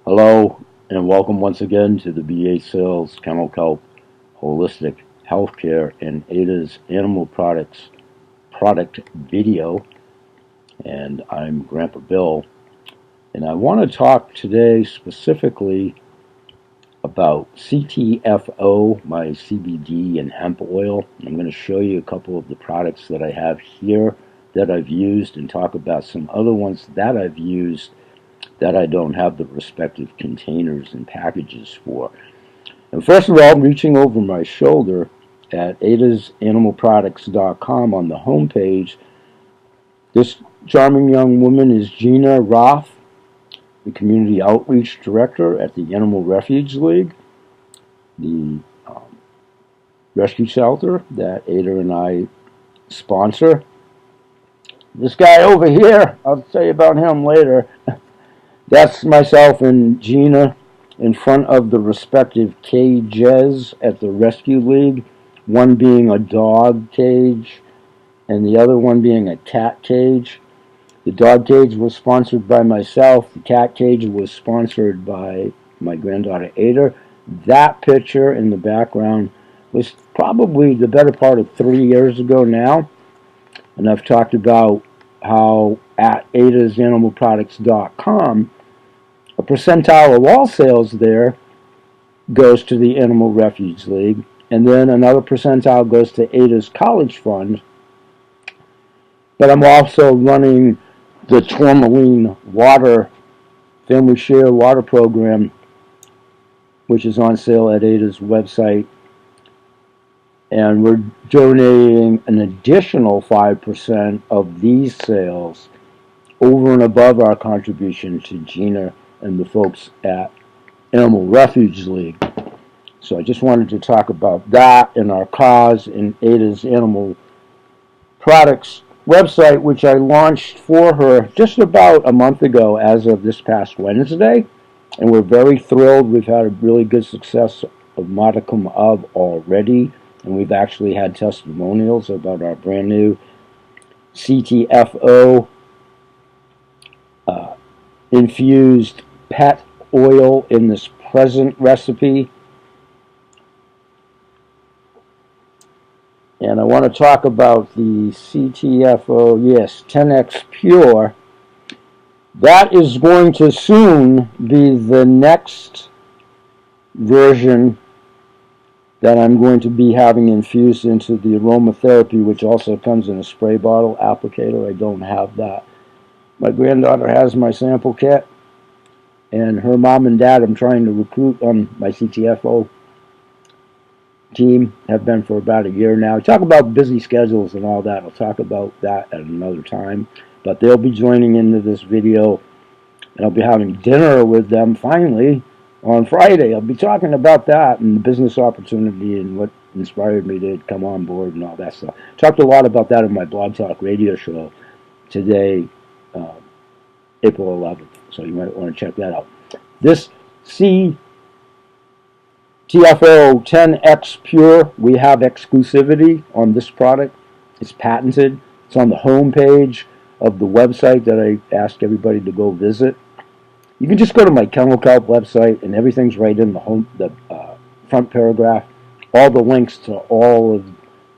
Hello and welcome once again to the BA Sales Kennel Kelp Holistic Healthcare and Ada's Animal Products product video. And I'm Grandpa Bill. And I want to talk today specifically about CTFO, my CBD and hemp oil. I'm going to show you a couple of the products that I have here that I've used and talk about some other ones that I've used that I don't have the respective containers and packages for. And first of all, reaching over my shoulder at adasanimalproducts.com on the homepage, this charming young woman is Gina Roth, the Community Outreach Director at the Animal Refuge League, the rescue shelter that Ada and I sponsor. This guy over here, I'll tell you about him later. That's myself and Gina in front of the respective cages at the Rescue League, one being a dog cage and the other one being a cat cage. The dog cage was sponsored by myself. The cat cage was sponsored by my granddaughter Ada. That picture in the background was probably the better part of 3 years ago now. And I've talked about how at adasanimalproducts.com, a percentile of all sales there goes to the Animal Refuge League, and then another percentile goes to Ada's College Fund. But I'm also running the Tourmaline Water Family Share Water Program, which is on sale at Ada's website. And we're donating an additional 5% of these sales over and above our contribution to Gina and the folks at Animal Refuge League. So I just wanted to talk about that and our cause in Ada's Animal Products website, which I launched for her just about a month ago as of this past Wednesday. And we're very thrilled. We've had a really good success of modicum of already. And we've actually had testimonials about our brand new CTFO infused pet oil in this present recipe. And I want to talk about the CTFO, 10X Pure. That is going to soon be the next version that I'm going to be having infused into the aromatherapy, which also comes in a spray bottle applicator. I don't have that. My granddaughter has my sample kit, and her mom and dad I'm trying to recruit on my CTFO team, have been for about a year now. Talk about busy schedules and all that. I'll talk about that at another time. But they'll be joining into this video, and I'll be having dinner with them finally on Friday. I'll be talking about that and the business opportunity and what inspired me to come on board and all that stuff. Talked a lot about that in my Blog Talk radio show today, April 11th. So you might want to check that out. This CTFO 10X Pure, we have exclusivity on this product. It's patented. It's on the home page of the website that I ask everybody to go visit. You can just go to my Kennel Kelp website, and everything's right in the front paragraph. All the links to all of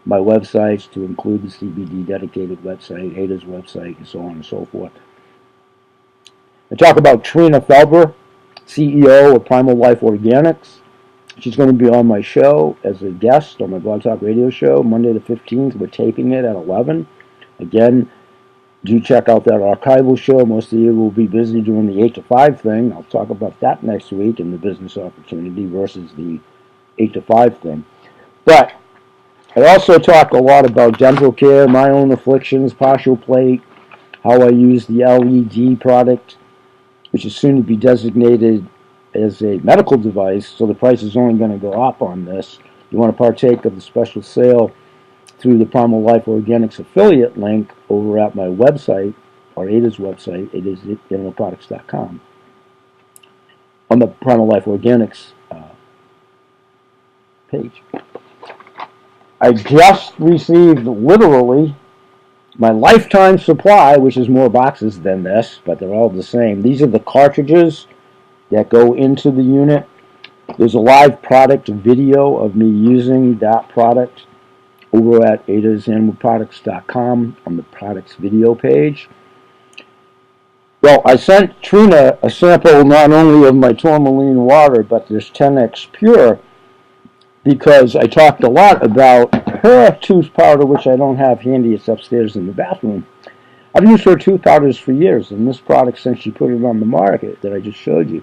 my websites, to include the CBD dedicated website, Ada's website, and so on and so forth. I talk about Trina, CEO of Primal Life Organics. She's going to be on my show as a guest on my Blog Talk radio show Monday the 15th. We're taping it at 11. Again, do check out that archival show. Most of you will be busy doing the 8 to 5 thing. I'll talk about that next week in the business opportunity versus the 8 to 5 thing. But I also talk a lot about dental care, my own afflictions, partial plate, how I use the LED product, which is soon to be designated as a medical device, so the price is only going to go up on this. You want to partake of the special sale through the Primal Life Organics affiliate link over at my website, or Ada's website, adasanimalproducts.com. On the Primal Life Organics page. I just received literally my lifetime supply, which is more boxes than this, but they're all the same. These are the cartridges that go into the unit. There's a live product video of me using that product over at adasanimalproducts.com on the products video page. Well, I sent Trina a sample not only of my tourmaline water, but this 10X Pure, because I talked a lot about her tooth powder, which I don't have handy. It's upstairs in the bathroom. I've used her tooth powders for years, and this product since she put it on the market that I just showed you.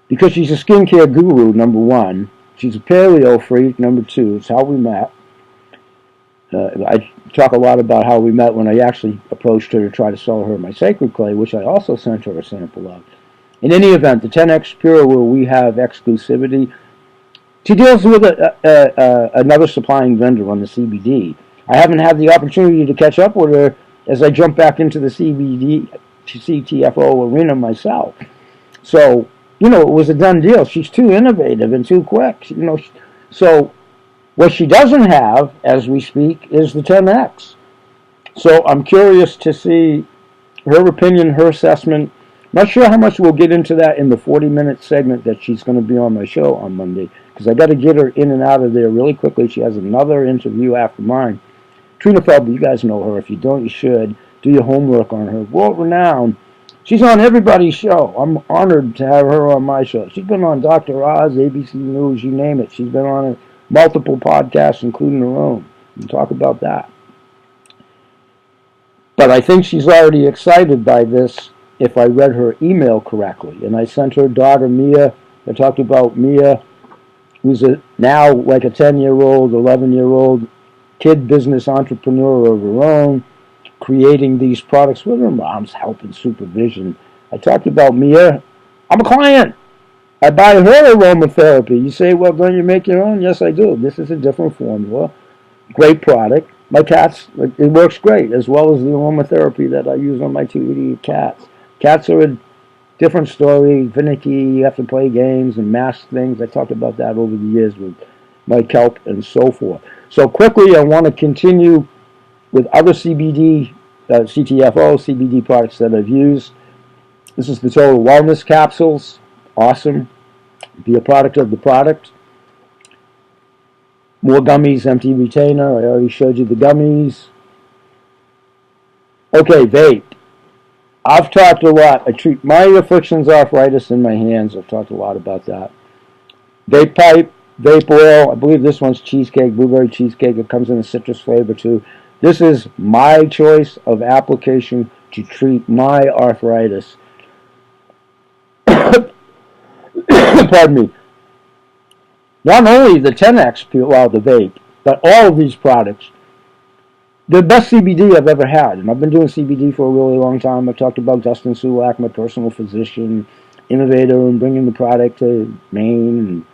Because she's a skincare guru, number one. She's a paleo freak, number two. It's how we met. I talk a lot about how we met when I actually approached her to try to sell her my sacred clay, which I also sent her a sample of. In any event, the 10X Pure, where we have exclusivity, she deals with another supplying vendor on the CBD. I haven't had the opportunity to catch up with her as I jump back into the CTFO arena myself. So, it was a done deal. She's too innovative and too quick. So what she doesn't have, as we speak, is the 10X. So I'm curious to see her opinion, her assessment. Not sure how much we'll get into that in the 40-minute segment that she's going to be on my show on Monday, because I got to get her in and out of there really quickly. She has another interview after mine. Trina Felber, you guys know her. If you don't, you should. Do your homework on her. World-renowned. She's on everybody's show. I'm honored to have her on my show. She's been on Dr. Oz, ABC News, you name it. She's been on multiple podcasts, including her own. We'll talk about that. But I think she's already excited by this, if I read her email correctly. And I sent her daughter, Mia. I talked about Mia, who's now like a 10-year-old, 11-year-old kid business entrepreneur of her own, creating these products with her mom's help and supervision. I talked about Mia. I'm a client. I buy her aromatherapy. You say, well, don't you make your own? Yes, I do. This is a different formula. Great product. My cats, it works great, as well as the aromatherapy that I use on my 2 idiot cats. Cats are a different story, finicky. You have to play games and mask things. I talked about that over the years with my kelp and so forth. So quickly, I want to continue with other CBD, CTFO, CBD products that I've used. This is the Total Wellness Capsules. Awesome. Be a product of the product. More gummies, empty retainer. I already showed you the gummies. Okay, vape. I've talked a lot. I treat my afflictions, arthritis in my hands. I've talked a lot about that. Vape pipe, vape oil. I believe this one's cheesecake, blueberry cheesecake. It comes in a citrus flavor too. This is my choice of application to treat my arthritis. Pardon me. Not only the 10X, well, the vape, but all of these products, the best CBD I've ever had. And I've been doing CBD for a really long time. I talked about Dustin Sulak, my personal physician, innovator, and bringing the product to Maine, and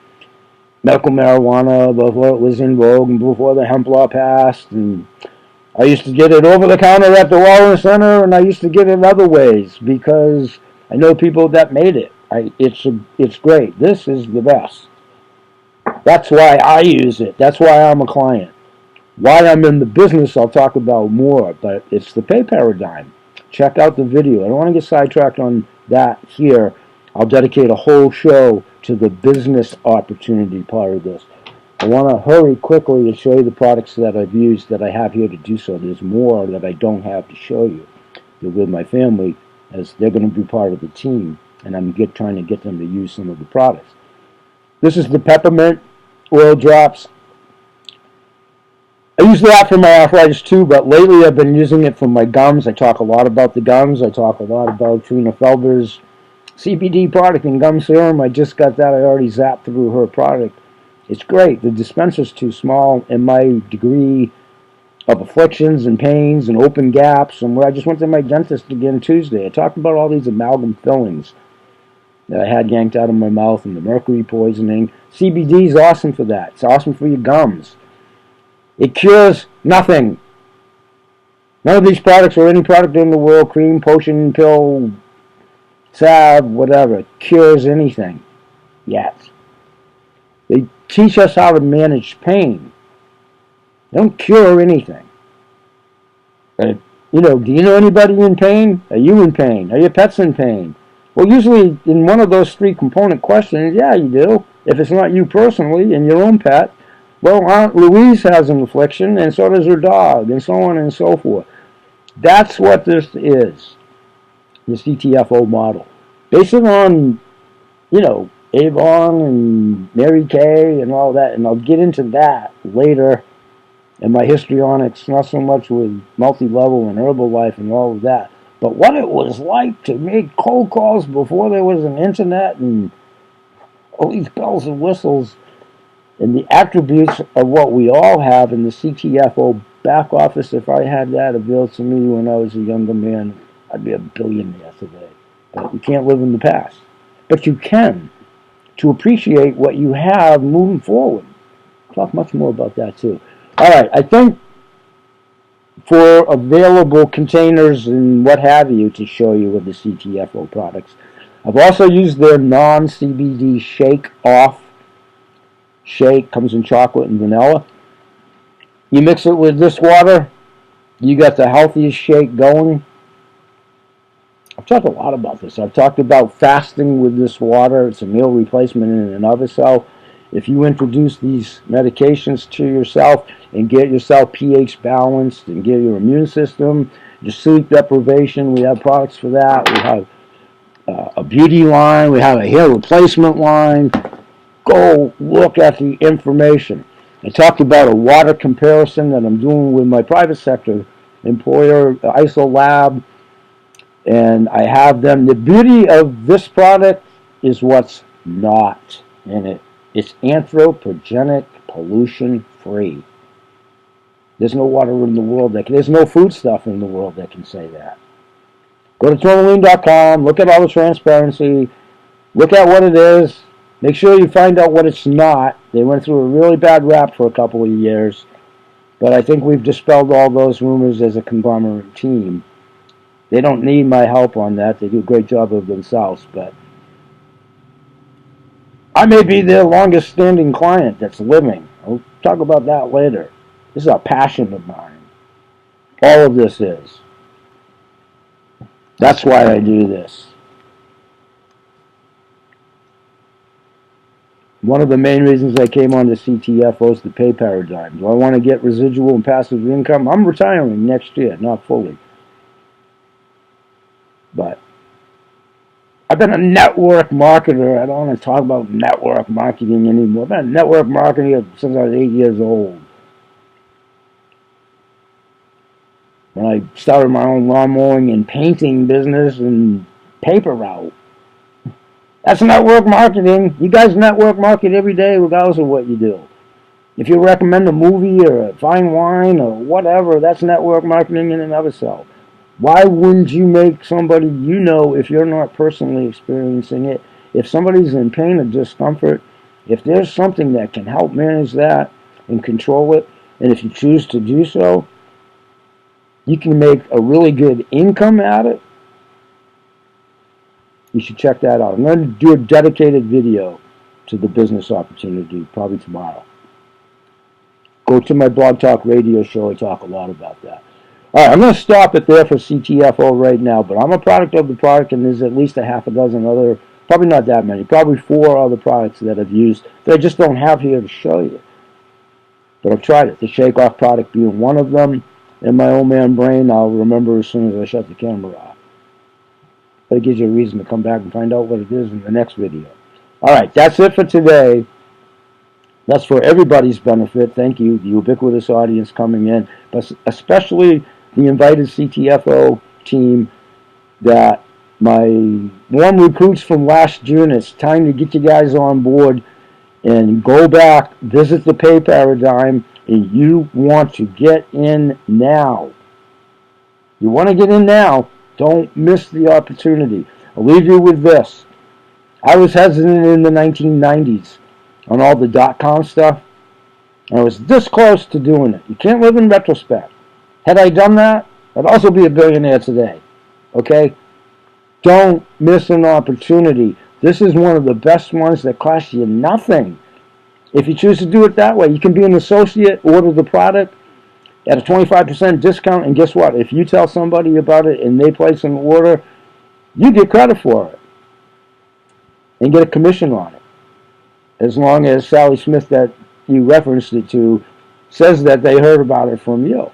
medical marijuana before it was in vogue and before the hemp law passed. And I used to get it over the counter at the Wellness Center, and I used to get it other ways because I know people that made it. It's great. This is the best. That's why I use it. That's why I'm a client. Why I'm in the business, I'll talk about more, but it's the pay paradigm. Check out the video. I don't want to get sidetracked on that here. I'll dedicate a whole show to the business opportunity part of this. I want to hurry quickly and show you the products that I've used that I have here to do so. There's more that I don't have to show you. They're with my family, as they're going to be part of the team, and I'm trying to get them to use some of the products. This is the Peppermint Oil drops. I use that for my arthritis too, but lately I've been using it for my gums. I talk a lot about the gums. I talk a lot about Trina Felber's CBD product and gum serum. I just got that. I already zapped through her product. It's great. The dispenser's too small, and my degree of afflictions and pains and open gaps, and where I just went to my dentist again Tuesday. I talked about all these amalgam fillings that I had yanked out of my mouth and the mercury poisoning. CBD is awesome for that. It's awesome for your gums. It cures nothing. None of these products or any product in the world, cream, potion, pill, salve, whatever, cures anything yet. They teach us how to manage pain. They don't cure anything. Do you know anybody in pain? Are you in pain? Are your pets in pain? Well, usually in one of those three component questions, yeah, you do. If it's not you personally and your own pet, well, Aunt Louise has an affliction, and so does her dog, and so on and so forth. That's what this is, the CTFO model. Based on, Avon and Mary Kay and all that, and I'll get into that later in my histrionics, not so much with multi-level and Herbalife and all of that, but what it was like to make cold calls before there was an internet and all these bells and whistles, and the attributes of what we all have in the CTFO back office. If I had that available to me when I was a younger man, I'd be a billionaire today. But you can't live in the past. But you can, to appreciate what you have moving forward. I'll talk much more about that too. All right, I think for available containers and what have you to show you with the CTFO products, I've also used their non-CBD Shake Off. Shake comes in chocolate and vanilla. You mix it with this water, you got the healthiest shake going. I've talked a lot about this. I've talked about fasting with this water. It's a meal replacement in and of itself. If you introduce these medications to yourself and get yourself pH balanced and get your immune system, your sleep deprivation, we have products for that. We have a beauty line. We have a hair replacement line. Go look at the information. I talked about a water comparison that I'm doing with my private sector employer, ISO Lab, and I have them. The beauty of this product is what's not in it. It's anthropogenic, pollution free. There's no water in the world there's no food stuff in the world that can say that. Go to tourmaline.com, look at all the transparency, look at what it is. Make sure you find out what it's not. They went through a really bad rap for a couple of years, but I think we've dispelled all those rumors as a conglomerate team. They don't need my help on that. They do a great job of themselves, but I may be their longest standing client that's living. I'll talk about that later. This is a passion of mine. All of this is. That's why I do this. One of the main reasons I came on to CTFO is the pay paradigm. Do I want to get residual and passive income? I'm retiring next year, not fully. But I've been a network marketer. I don't want to talk about network marketing anymore. I've been network marketing since I was 8 years old. When I started my own lawn mowing and painting business and paper route. That's network marketing. You guys network market every day regardless of what you do. If you recommend a movie or a fine wine or whatever, that's network marketing in and of itself. Why wouldn't you make somebody you know, if you're not personally experiencing it, if somebody's in pain or discomfort, if there's something that can help manage that and control it, and if you choose to do so, you can make a really good income at it. You should check that out. I'm going to do a dedicated video to the business opportunity probably tomorrow. Go to my Blog Talk radio show. I talk a lot about that. All right, I'm going to stop it there for CTFO right now, but I'm a product of the product, and there's at least a half a dozen other, probably not that many, probably 4 other products that I've used that I just don't have here to show you. But I've tried it. The Shake Off product being one of them. In my old man brain, I'll remember as soon as I shut the camera off. But it gives you a reason to come back and find out what it is in the next video. All right, that's it for today. That's for everybody's benefit. Thank you, the ubiquitous audience coming in, but especially the invited CTFO team that my warm recruits from last June. It's time to get you guys on board and go back, visit the pay paradigm, and you want to get in now. You want to get in now. Don't miss the opportunity. I'll leave you with this. I was hesitant in the 1990s on all the .com stuff. I was this close to doing it. You can't live in retrospect. Had I done that, I'd also be a billionaire today. Okay? Don't miss an opportunity. This is one of the best ones that costs you nothing. If you choose to do it that way, you can be an associate, order the product at a 25% discount, and guess what? If you tell somebody about it and they place an order, you get credit for it. and get a commission on it. As long as Sally Smith that you referenced it to says that they heard about it from you.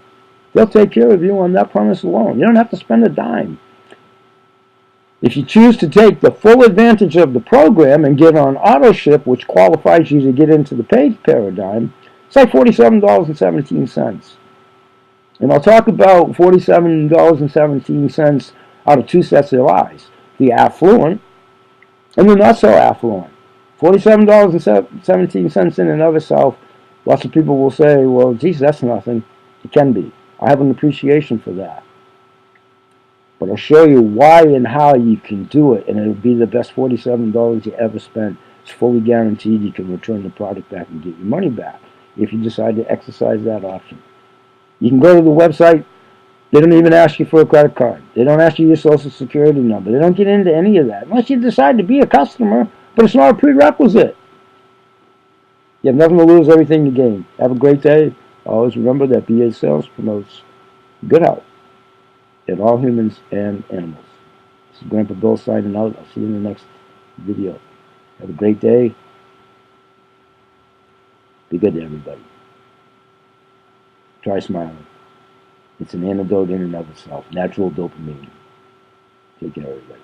They'll take care of you on that premise alone. You don't have to spend a dime. If you choose to take the full advantage of the program and get on auto ship, which qualifies you to get into the paid paradigm, it's like $47.17. And I'll talk about $47.17 out of two sets of eyes. The affluent and the not so affluent. $47.17 in and of itself, lots of people will say, well, geez, that's nothing. It can be. I have an appreciation for that. But I'll show you why and how you can do it, and it'll be the best $47 you ever spent. It's fully guaranteed you can return the product back and get your money back if you decide to exercise that option. You can go to the website. They don't even ask you for a credit card. They don't ask you your social security number. They don't get into any of that unless you decide to be a customer, but it's not a prerequisite. You have nothing to lose, everything to gain. Have a great day. Always remember that BA Sales promotes good health in all humans and animals. This is Grandpa Bill signing out. I'll see you in the next video. Have a great day. Be good to everybody. Try smiling. It's an antidote in and of itself. Natural dopamine. Take care, everybody.